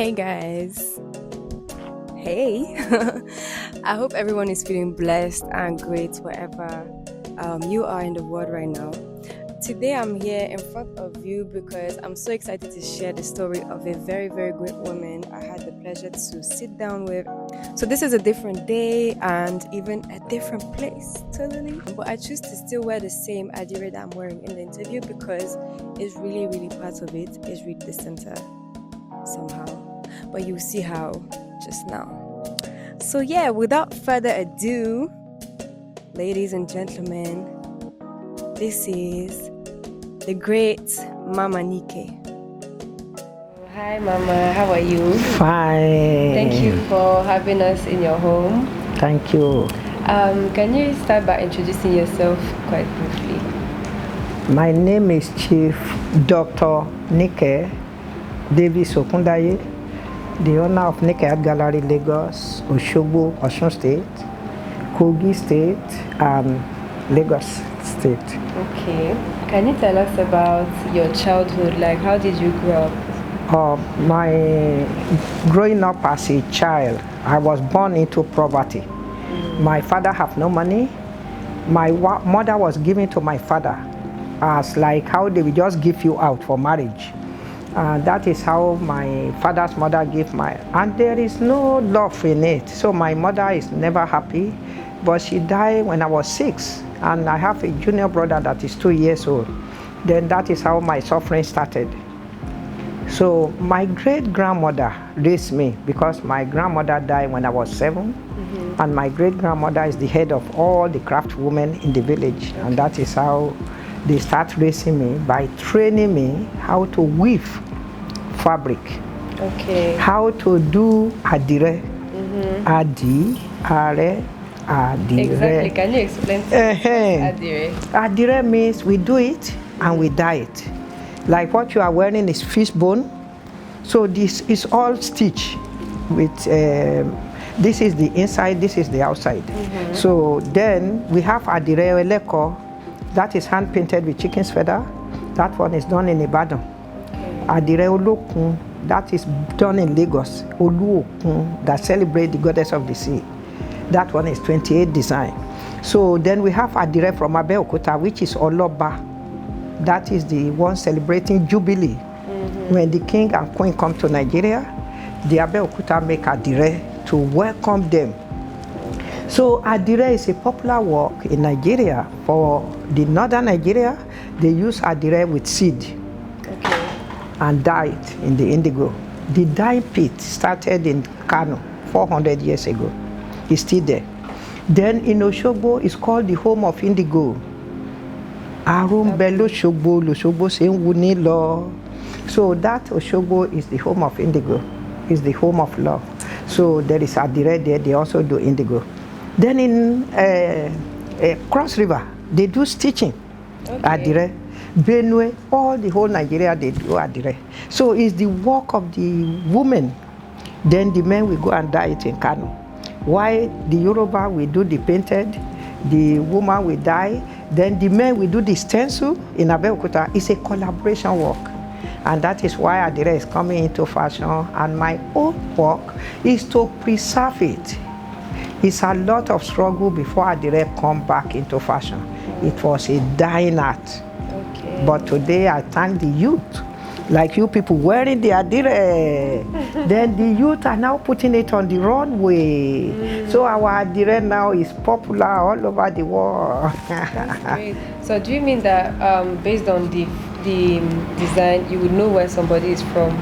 Hi guys. Hey. I hope everyone is feeling blessed and great wherever you are in the world right now. Today I'm here in front of you because I'm so excited to share the story of a very, very great woman I had the pleasure to sit down with. So this is a different day and even a different place, totally. But I choose to still wear the same Adire that I'm wearing in the interview because it's really, really part of it is really the center somehow. But you'll see how just now. So yeah, without further ado, ladies and gentlemen, this is the great Mama Nike. Hi Mama, how are you? Fine. Thank you for having us in your home. Thank you. Can you start by introducing yourself quite briefly? My name is Chief Dr. Nike Davis Okundaye, the owner of Nike Art Gallery Lagos, Oshogbo, Osun State, Kogi State, and Lagos State. Okay. Can you tell us about your childhood? Like, how did you grow up? My growing up as a child, I was born into poverty. My father have no money. My mother was given to my father as like how they will just give you out for marriage. That is how my father's mother gave and there is no love in it. So my mother is never happy, but she died when I was 6, and I have a junior brother that is 2 years old. Then that is how my suffering started. So my great-grandmother raised me because my grandmother died when I was 7, and my great-grandmother is the head of all the craft women in the village, and that is how they start raising me by training me how to weave fabric, how to do adire, adire. Exactly. Can you explain to me adire? Adire means we do it and we dye it. Like what you are wearing is fish bone. So this is all stitched with, this is the inside, this is the outside. So then we have adire eleko, that is hand painted with chicken's feather. That one is done in Ibadan. Adire olokun, that is done in Lagos. Oluokun, that celebrate the goddess of the sea. That one is 28 design. So then we have adire from Abeokuta, which is Oloba. That is the one celebrating Jubilee. When the king and queen come to Nigeria, the Abeokuta make adire to welcome them. So adire is a popular work in Nigeria. For the northern Nigeria, they use adire with seed and dye it in the Indigo. The dye pit started in Kano 400 years ago. It's still there. Then in Oshogbo, it's called the home of Indigo. Oshogbo, Oshogbo saying Wuni law. So that Oshogbo is the home of Indigo, is the home of love. So there is adire there, they also do Indigo. Then in Cross River, they do stitching, adire. Benue, all the whole Nigeria, they do adire. So it's the work of the women. Then the men will go and dye it in Kano. Why the Yoruba will do the painted, the woman will dye, then the men will do the stencil in Abeokuta. It's a collaboration work. And that is why adire is coming into fashion. And my own work is to preserve it. It's a lot of struggle before adire come back into fashion. It was a dying art. But today I thank the youth, like you people wearing the adire. Then the youth are now putting it on the runway. So our adire now is popular all over the world. That's great. So do you mean that based on the design, you would know where somebody is from?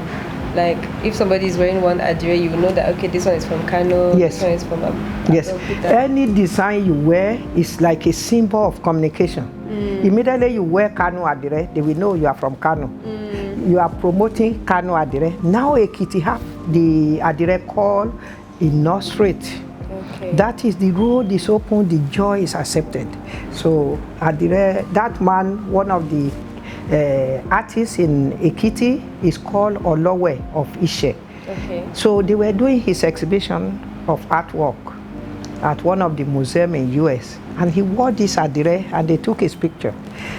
Like if somebody is wearing one adire, you will know that okay, this one is from Kano, yes. This one is from yes. Any design you wear is like a symbol of communication. Immediately you wear Kano adire, they will know you are from Kano. You are promoting Kano adire. Now Ekiti have the adire called in North Street. That is the road is open, the joy is accepted. So adire, that man, one of the artists in Ekiti is called Olowe of Ishe. So they were doing his exhibition of artwork at one of the museums in US, and he wore this adire and they took his picture.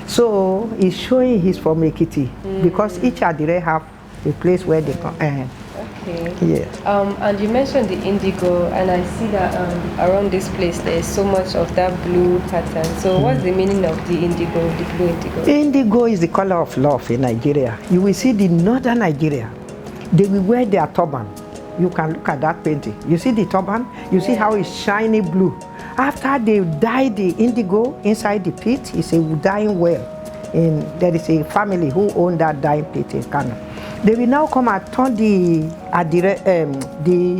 So he's showing he's from Ekiti because each adire have a place where they come. Okay. Yes. And you mentioned the indigo, and I see that around this place there is so much of that blue pattern. So what's the meaning of the indigo, the blue indigo? Indigo is the color of love in Nigeria. You will see the northern Nigeria, they will wear their turban. You can look at that painting. You see the turban? You see how it's shiny blue. After they dye the indigo inside the pit, it's a dyeing well. There is a family who own that dyeing pit in Kano. They will now come and turn the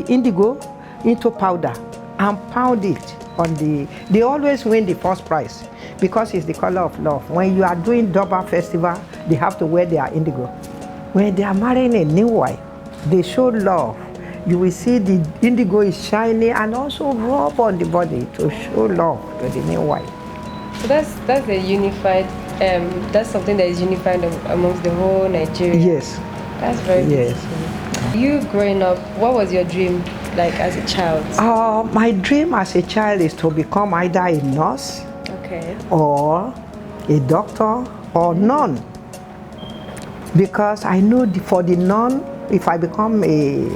indigo into powder and pound it on they always win the first prize because it's the color of love. When you are doing Durbar festival, they have to wear their indigo. When they are marrying a new wife, they show love. You will see the indigo is shiny and also rub on the body to show love to the new wife. So that's a unified, that's something that is unified amongst the whole Nigeria. Yes. That's very beautiful. You growing up, what was your dream like as a child? My dream as a child is to become either a nurse, okay, or a doctor or nun. Because I know for the nun, if I become a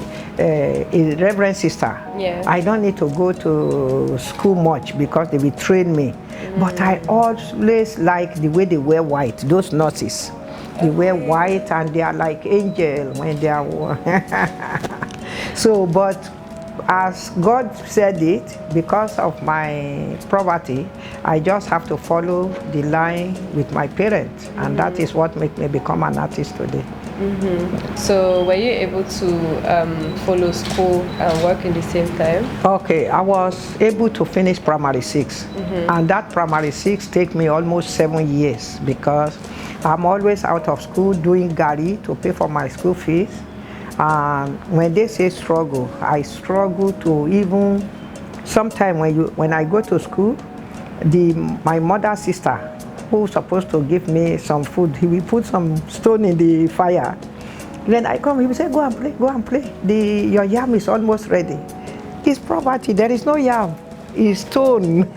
reverend sister, yeah, I don't need to go to school much because they will train me. But I always like the way they wear white, those nurses. They wear white and they are like angels when they are. So, but as God said it, because of my poverty, I just have to follow the line with my parents, and that is what made me become an artist today. So were you able to follow school and work in the same time? Okay, I was able to finish primary 6, and that primary 6 take me almost 7 years because I'm always out of school doing gari to pay for my school fees. And when they say struggle, I struggle to even, sometimes when I go to school, my mother's sister, who's supposed to give me some food, he will put some stone in the fire. When I come, he will say, go and play, go and play. Your yam is almost ready. It's poverty, there is no yam, it's stone.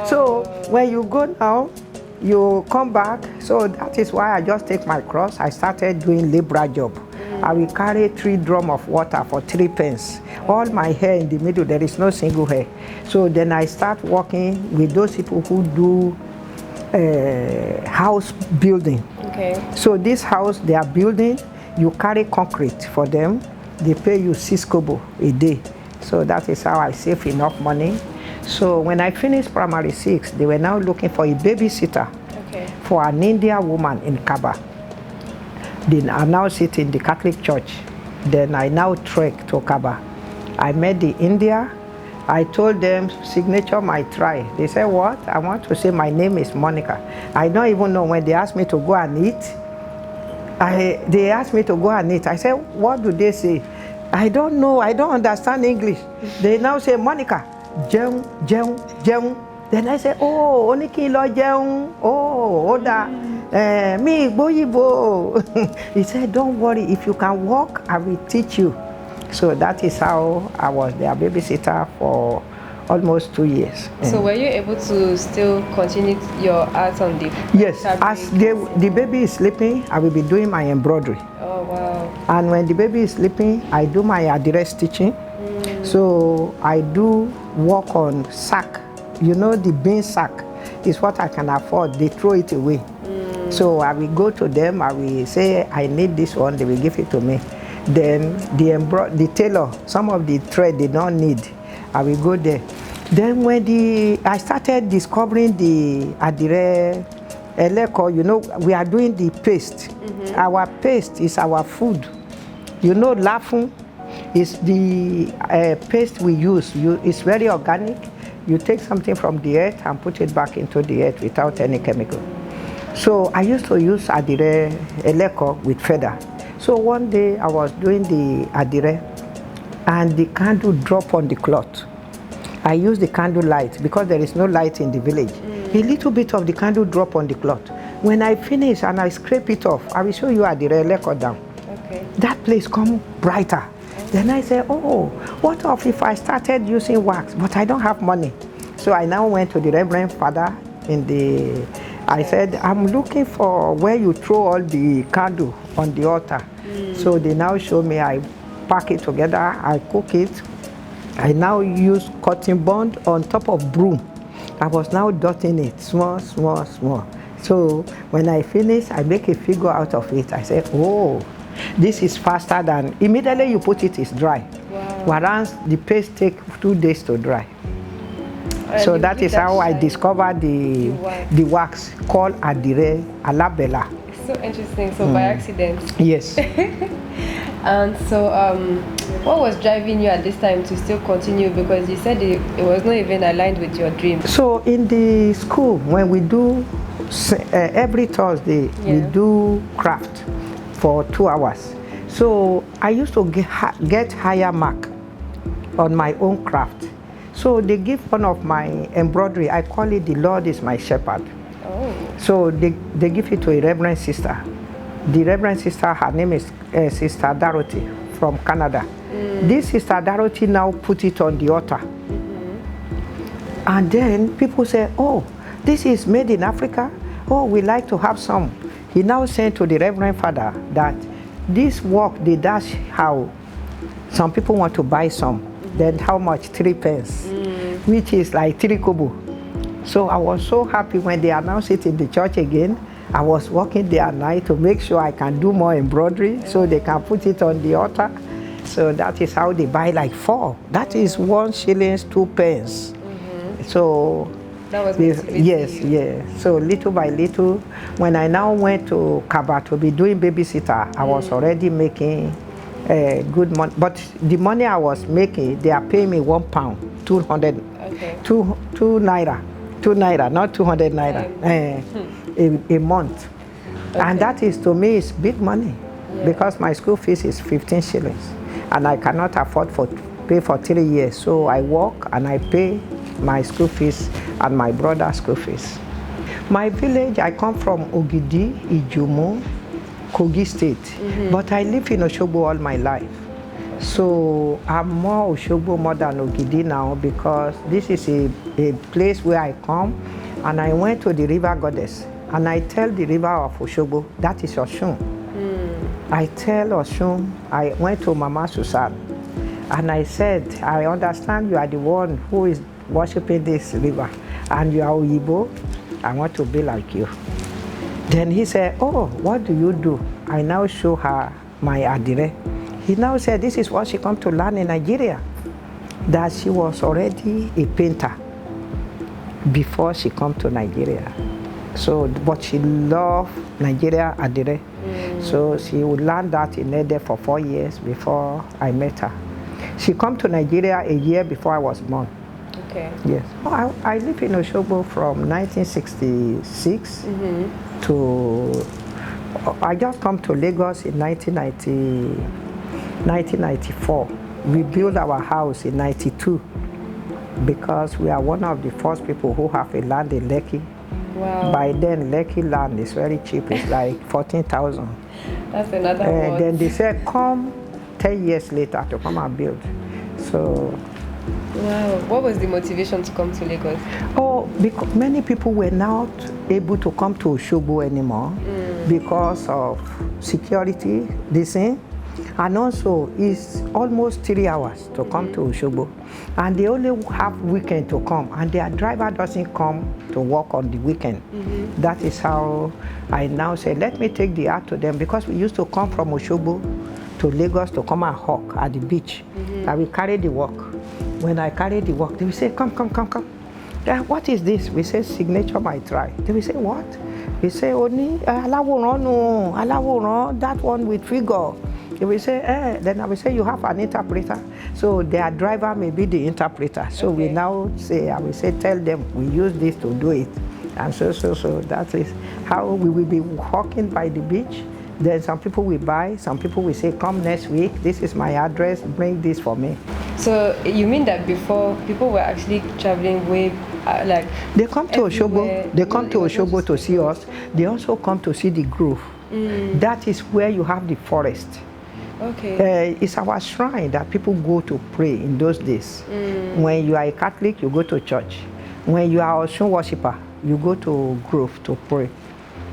So when you go now, you come back. So that is why I just take my cross. I started doing labor job. I will carry 3 drums of water for 3 pence. All my hair in the middle, there is no single hair. So then I start working with those people who do house building. Okay. So this house they are building, you carry concrete for them. They pay you 6 kobo a day. So that is how I save enough money. So when I finished primary 6, they were now looking for a babysitter for an Indian woman in Kaba. Then I now sit in the Catholic Church. Then I now trek to Kaba. I met the India. I told them signature my try. They said, what? I want to say my name is Monica. I don't even know when they asked me to go and eat. They asked me to go and eat. I said, what do they say? I don't know. I don't understand English. They now say, Monica, jeun, jeun, jeun. Then I said, oh, oniki lo jeun. Oh, oda. Me, boyibo. He said, don't worry. If you can walk, I will teach you. So that is how I was their babysitter for almost 2 years. So were you able to still continue your art on the Yes, as the baby is sleeping, I will be doing my embroidery. Oh, wow. And when the baby is sleeping, I do my Adire stitching. So I do work on sack. You know, the bean sack is what I can afford. They throw it away. So I will go to them, I will say, I need this one, they will give it to me. Then the tailor, some of the thread they don't need, I will go there. Then when I started discovering the Adire Eleko, you know, we are doing the paste. Our paste is our food. You know, lafun is the paste we use. It's very organic. You take something from the earth and put it back into the earth without any chemical. So I used to use Adire Eleko with feather. So one day I was doing the Adire and the candle dropped on the cloth. I used the candle light because there is no light in the village. A little bit of the candle dropped on the cloth. When I finish and I scrape it off, I will show you Adire Eleko down. Okay. That place come brighter. Then I said, oh, what if I started using wax, but I don't have money? So I now went to the Reverend Father I said, I'm looking for where you throw all the candle on the altar. So they now show me, I pack it together, I cook it. I now use cotton bond on top of broom. I was now dotting it small, small, small. So when I finish, I make a figure out of it. I say, oh, this is faster than, immediately you put it, it's dry. Wow. Whereas the paste takes 2 days to dry. And So that is how I discovered the wax called Adire alabella. It's so interesting. So by accident. Yes. And so what was driving you at this time to still continue? Because you said it was not even aligned with your dream. So in the school, when we do, every Thursday, we do craft for 2 hours. So I used to get higher mark on my own craft. So they give one of my embroidery, I call it "The Lord is my shepherd." Oh. So they give it to a reverend sister. The reverend sister, her name is Sister Dorothy from Canada. This Sister Dorothy now put it on the altar. And then people say, oh, this is made in Africa. Oh, we like to have some. He now sent to the Reverend Father that this work, they dash how some people want to buy some. Then how much? 3 pence, which is like 3 kobo. So I was so happy when they announced it in the church again. I was working day and night to make sure I can do more embroidery so they can put it on the altar. So that is how they buy like 4. That is 1 shilling 2 pence. So that was motivating you. yes. So little by little, when I now went to Kaba to be doing babysitter, I was already making good money. But the money I was making, they are paying me £1, 200, 2 naira, 2 naira, not 200 naira, a month. And that is, to me, is big money because my school fees is 15 shillings and I cannot afford to pay for 3 years. So I work and I pay my school fees and my brother's school fees. My village, I come from Ogidi, Ijumo, Kogi State, but I live in Oshogbo all my life. So I'm more Oshogbo more than Ogidi now because this is a place where I come and I went to the river goddess and I tell the river of Oshogbo, that is Oshun. I tell Oshun, I went to Mama Susan and I said, I understand you are the one who is worshiping this river and you are Oyibo, I want to be like you. Then he said, oh, what do you do? I now show her my Adire. He now said, this is what she come to learn in Nigeria. That she was already a painter before she come to Nigeria. So, but she loved Nigeria Adire. So she would learn that in Ede for 4 years before I met her. She come to Nigeria a year before I was born. Okay. Yes. I live in Oshogbo from 1966 to, I just come to Lagos in 1994. We built our house in 92 because we are one of the first people who have a land in Lekki. Wow. By then, Lekki land is very cheap. It's like 14,000. That's another one. Then they said, come 10 years later to come and build. So. Wow. What was the motivation to come to Lagos? Oh, because many people were not able to come to Oshogbo anymore because of security, this thing. And also, it's almost 3 hours to come to Oshogbo. And they only have weekend to come, and their driver doesn't come to work on the weekend. That is how I now say, let me take the art to them, because we used to come from Oshogbo to Lagos to come and hawk at the beach. I will carry the work. When I carry the work, they will say, come. What is this? We say, signature my tribe. They will say, what? We say, only alaworan, that one with figure. They will say, then I will say, you have an interpreter. So their driver may be the interpreter. So we now say, I will say, tell them we use this to do it. And so that is how we will be walking by the beach. Then some people will buy, some people will say, come next week, this is my address, bring this for me. So you mean that before people were actually traveling way, like they come to Oshogbo. They come to Oshogbo to see us. They also come to see the grove. That is where you have the forest. Okay. It's our shrine that people go to pray in those days. When you are a Catholic, you go to church. When you are a Oshun worshipper, you go to grove to pray.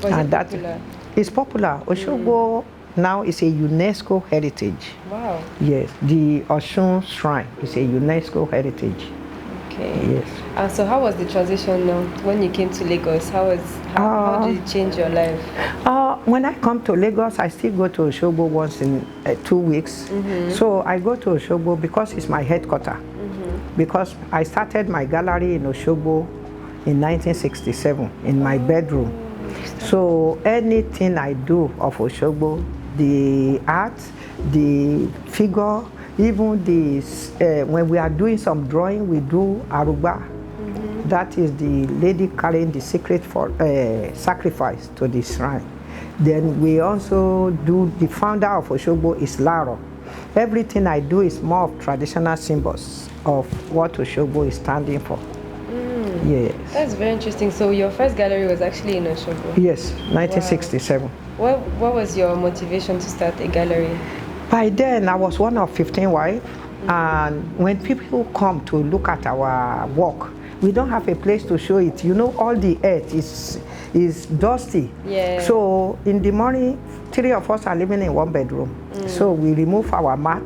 Was it popular? It's popular. Oshogbo now is a UNESCO heritage. Wow. Yes, the Oshun Shrine is a UNESCO heritage. Okay. Yes. And so how was the transition now when you came to Lagos? How did it change your life? When I come to Lagos, I still go to Oshogbo once in 2 weeks. So I go to Oshogbo because it's my headquarters. Because I started my gallery in Oshogbo in 1967 in my bedroom. So anything I do of Oshogbo, the art, the figure, even the when we are doing some drawing, we do aruba. That is the lady carrying the secret for sacrifice to the shrine. Then we also do, the founder of Oshogbo is Laro. Everything I do is more of traditional symbols of what Oshogbo is standing for. Yes. That's very interesting. So your first gallery was actually in Oshogbo? Yes, 1967. Wow. What was your motivation to start a gallery? By then, I was one of 15 wives, and when people come to look at our work, we don't have a place to show it. You know, all the earth is dusty. Yeah. So in the morning, 3 of us are living in 1 bedroom. So we remove our mat,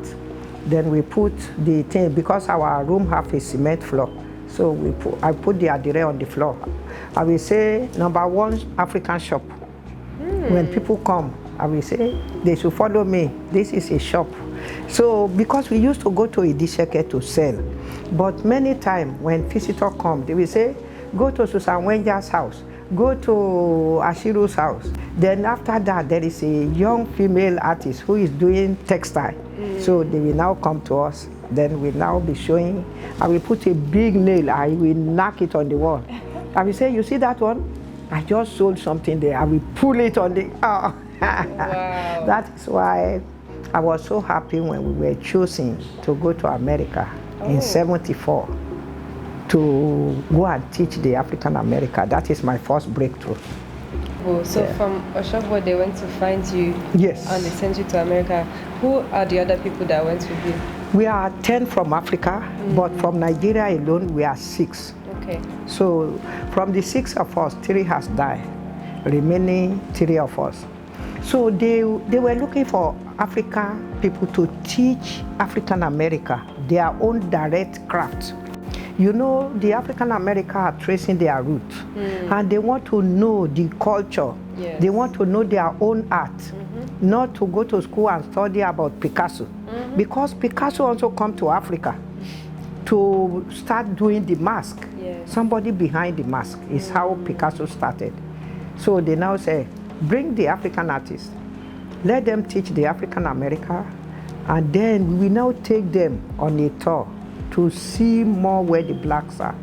then we put the thing, because our room have a cement floor. So I put the Adire on the floor. I will say, number 1 African shop. When people come, I will say, they should follow me. This is a shop. So, because we used to go to Idisheke to sell, but many times when visitors come, they will say, go to Susan Wenja's house, go to Ashiru's house. Then after that, there is a young female artist who is doing textile. So they will now come to us. Then we'll now be showing. I will put a big nail, I will knock it on the wall. I will say, you see that one? I just sold something there. I will pull it on the, Wow. That is why I was so happy when we were choosing to go to America in '74 to go and teach the African America. That is my first breakthrough. So from Oshogbo, they went to find you. Yes. And they sent you to America. Who are the other people that went with you? We are 10 from Africa, but from Nigeria alone, we are 6. Okay. So from the 6 of us, 3 has died, remaining 3 of us. So they were looking for African people to teach African America their own direct craft. You know, the African America are tracing their roots, and they want to know the culture. Yes. They want to know their own art, not to go to school and study about Picasso, because Picasso also come to Africa to start doing the mask. Yes. Somebody behind the mask is how Picasso started. So they now say, bring the African artists, let them teach the African America, and then we now take them on a tour to see more where the blacks are.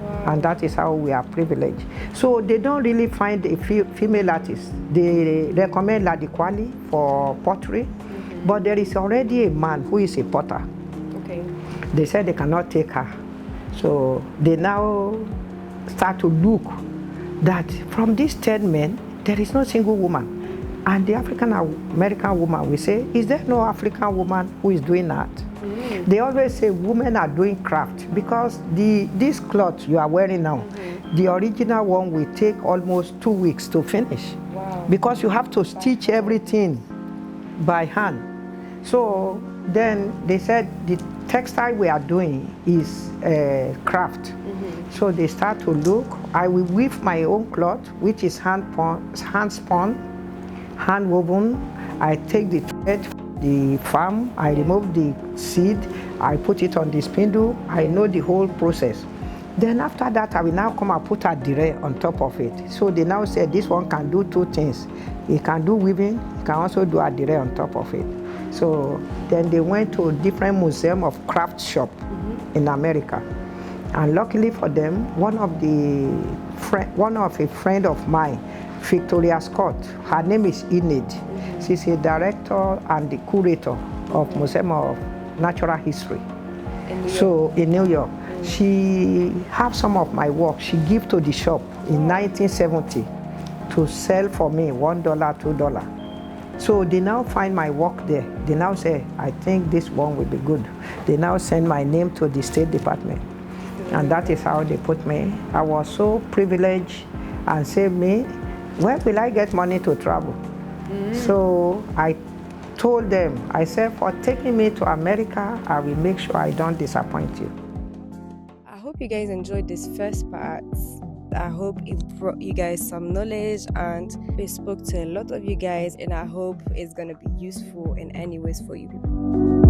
Wow. And that is how we are privileged. So they don't really find a female artist. They recommend Ladi Kwali for pottery, but there is already a man who is a potter. Okay. They said they cannot take her. So they now start to look that from these 10 men, there is no single woman. And the African American woman will say, is there no African woman who is doing that? They always say women are doing craft, because this cloth you are wearing now, the original one will take almost 2 weeks to finish. Wow. Because you have to stitch everything by hand. So then they said the textile we are doing is craft. So they start to look. I will weave my own cloth, which is hand spun, hand woven. I take the thread, the farm, I remove the seed, I put it on the spindle. I know the whole process. Then after that, I will now come and put Adire on top of it. So they now say this one can do 2 things. It can do weaving, it can also do Adire on top of it. So then they went to a different museum of craft shop in America. And luckily for them, one of a friend of mine, Victoria Scott, her name is Enid. She's a director and the curator of Museum of Natural History. In New York. She have some of my work. She gave to the shop in 1970 to sell for me $1, $2. So they now find my work there. They now say, I think this one will be good. They now send my name to the State Department. And that is how they put me. I was so privileged and saved me. Where will I get money to travel? So So I told them, I said, for taking me to America, I will make sure I don't disappoint you. I hope you guys enjoyed this first part. I hope it brought you guys some knowledge and we spoke to a lot of you guys, and I hope it's going to be useful in any ways for you people.